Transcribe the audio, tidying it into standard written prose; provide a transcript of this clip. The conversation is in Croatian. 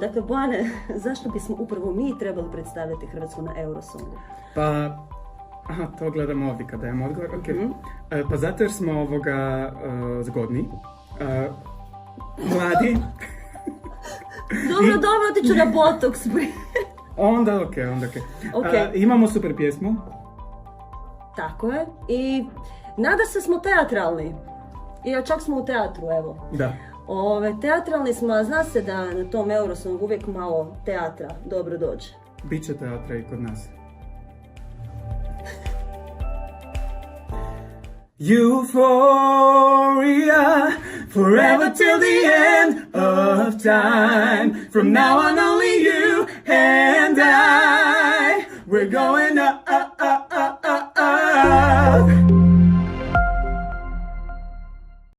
Dakle, Bojane, zašto bismo upravo mi trebali predstavljati Hrvatsku na Eurosongu? Pa, to gledamo ovdje kada imam odgovor. Okay. Pa zato jer smo zgodni, mladi. Dobro, otiću na botoks. Onda ok. Imamo super pjesmu. Tako je. I nada se smo teatralni. I čak smo u teatru, evo. Da. Teatralni smo, a zna se da na tom Eurosongu uvijek malo teatra dobro dođe. Biće teatra i kod nas. Euphoria, forever till the end of time. From now on only you and I, we're going